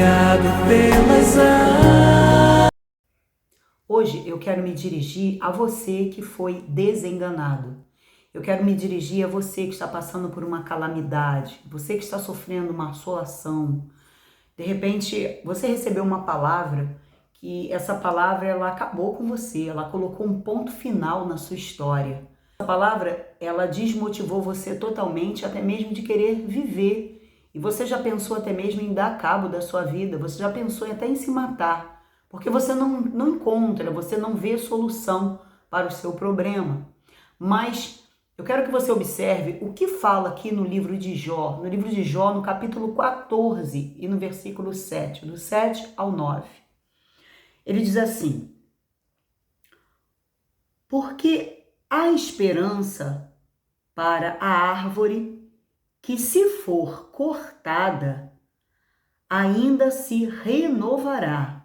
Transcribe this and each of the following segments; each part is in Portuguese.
cercado pelas águas. Hoje eu quero me dirigir a você que foi desenganado. Eu quero me dirigir a você que está passando por uma calamidade, você que está sofrendo uma assolação. De repente, você recebeu uma palavra que essa palavra ela acabou com você, ela colocou um ponto final na sua história. Essa palavra, ela desmotivou você totalmente, até mesmo de querer viver. E você já pensou até mesmo em dar cabo da sua vida, você já pensou até em se matar, porque você não encontra, você não vê solução para o seu problema. Mas eu quero que você observe o que fala aqui no livro de Jó, no capítulo 14 e no versículo 7, do 7 ao 9. Ele diz assim: porque há esperança para a árvore que, se for cortada, ainda se renovará,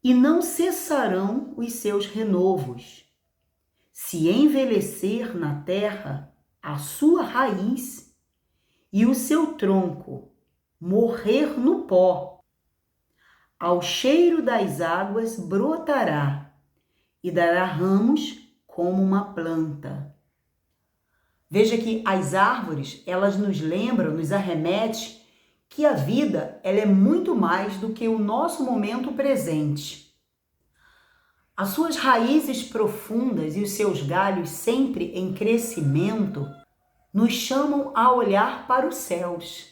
e não cessarão os seus renovos. Se envelhecer na terra a sua raiz e o seu tronco morrer no pó, ao cheiro das águas brotará e dará ramos como uma planta. Veja que as árvores, elas nos lembram, nos arremete que a vida ela é muito mais do que o nosso momento presente. As suas raízes profundas e os seus galhos sempre em crescimento nos chamam a olhar para os céus.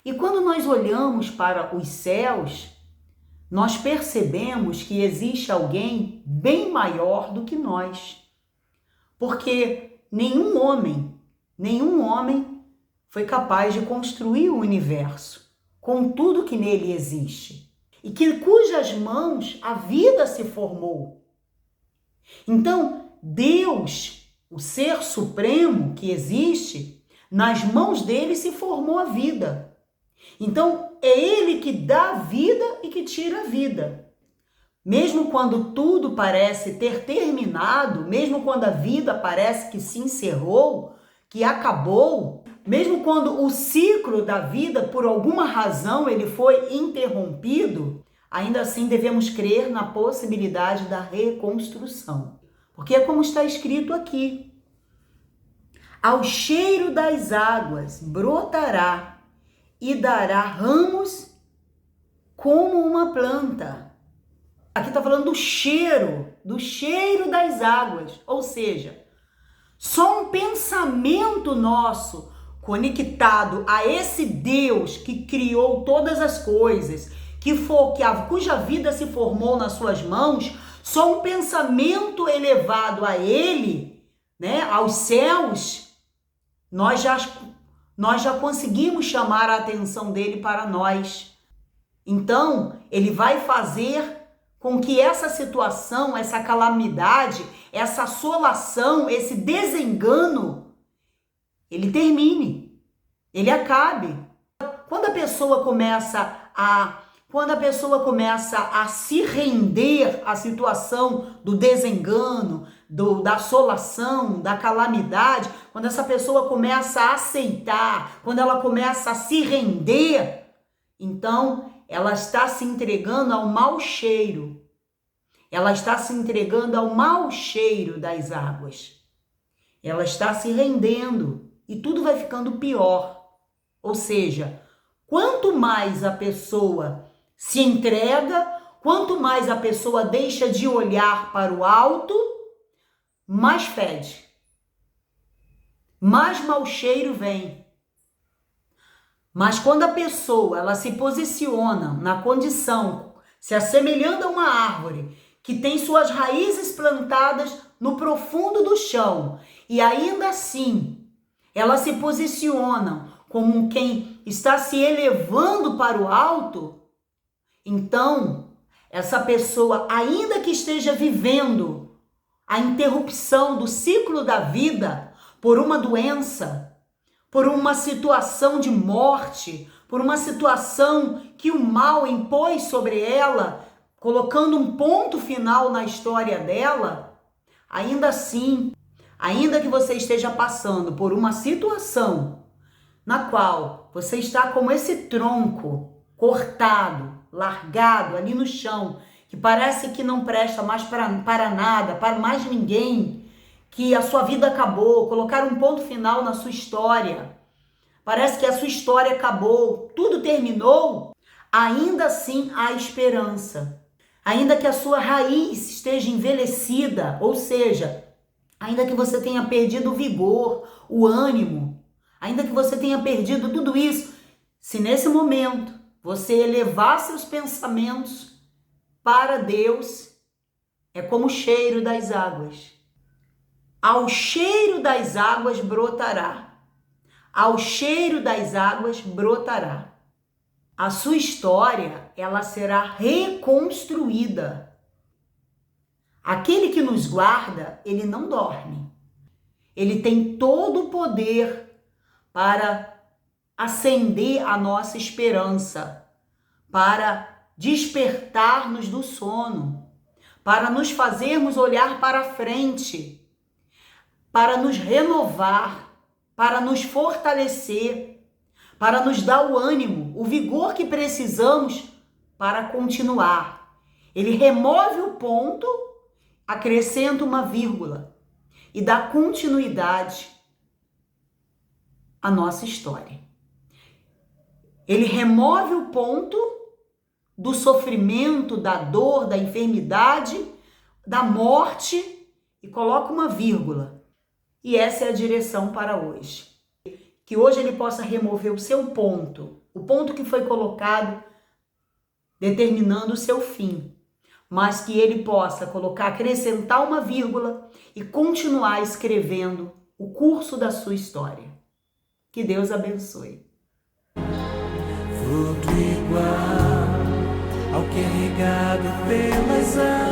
E quando nós olhamos para os céus, nós percebemos que existe alguém bem maior do que nós. Porque nenhum homem foi capaz de construir o universo com tudo que nele existe e cujas mãos a vida se formou. Então, Deus, o ser supremo que existe, nas mãos dele se formou a vida. Então, é ele que dá a vida e que tira a vida. Mesmo quando tudo parece ter terminado, mesmo quando a vida parece que se encerrou, que acabou, mesmo quando o ciclo da vida, por alguma razão, ele foi interrompido, ainda assim devemos crer na possibilidade da reconstrução. Porque é como está escrito aqui: ao cheiro das águas brotará e dará ramos como uma planta. Aqui está falando do cheiro das águas, ou seja, só um pensamento nosso conectado a esse Deus que criou todas as coisas, cuja vida se formou nas suas mãos, só um pensamento elevado a ele, né, aos céus, nós já conseguimos chamar a atenção dele para nós. Então, ele vai fazer com que essa situação, essa calamidade, essa assolação, esse desengano, ele termine, ele acabe. Quando a pessoa começa a se render à situação do desengano, da assolação, da calamidade, quando essa pessoa começa a aceitar, quando ela começa a se render, então ela está se entregando ao mau cheiro. Ela está se entregando ao mau cheiro das águas. Ela está se rendendo e tudo vai ficando pior. Ou seja, quanto mais a pessoa se entrega, quanto mais a pessoa deixa de olhar para o alto, mais fede. Mais mau cheiro vem. Mas quando a pessoa ela se posiciona na condição, se assemelhando a uma árvore que tem suas raízes plantadas no profundo do chão, e ainda assim ela se posiciona como quem está se elevando para o alto, então essa pessoa, ainda que esteja vivendo a interrupção do ciclo da vida por uma doença, por uma situação de morte, por uma situação que o mal impôs sobre ela, colocando um ponto final na história dela, ainda assim, ainda que você esteja passando por uma situação na qual você está como esse tronco cortado, largado ali no chão, que parece que não presta mais para nada, para mais ninguém, que a sua vida acabou, colocar um ponto final na sua história. Parece que a sua história acabou, tudo terminou. Ainda assim há esperança. Ainda que a sua raiz esteja envelhecida, ou seja, ainda que você tenha perdido o vigor, o ânimo, ainda que você tenha perdido tudo isso, se nesse momento você elevar seus pensamentos para Deus, é como o cheiro das águas. Ao cheiro das águas brotará. Ao cheiro das águas brotará. A sua história, ela será reconstruída. Aquele que nos guarda, ele não dorme. Ele tem todo o poder para acender a nossa esperança, para despertar-nos do sono, para nos fazermos olhar para frente, para nos renovar, para nos fortalecer, para nos dar o ânimo, o vigor que precisamos para continuar. Ele remove o ponto, acrescenta uma vírgula e dá continuidade à nossa história. Ele remove o ponto do sofrimento, da dor, da enfermidade, da morte e coloca uma vírgula. E essa é a direção para hoje. Que hoje ele possa remover o seu ponto, o ponto que foi colocado determinando o seu fim, mas que ele possa colocar, acrescentar uma vírgula e continuar escrevendo o curso da sua história. Que Deus abençoe. Fruto igual ao que é regado pelas águas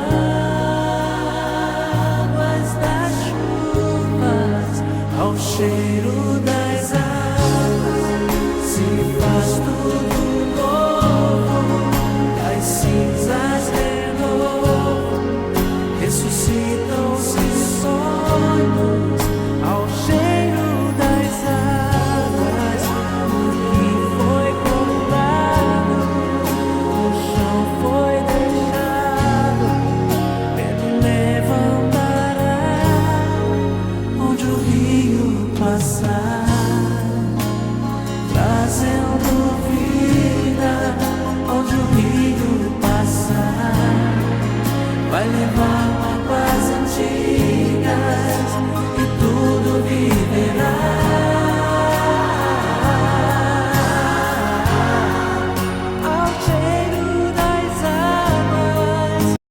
das chuvas, ao cheiro das águas, se faz tudo novo, das cinzas renovo, ressuscitam-se sonhos, ao cheiro das águas, o que foi cortado, o chão foi deixado, Pedro levantará, onde o rio passar, trazendo vida, onde o rio passar, vai levar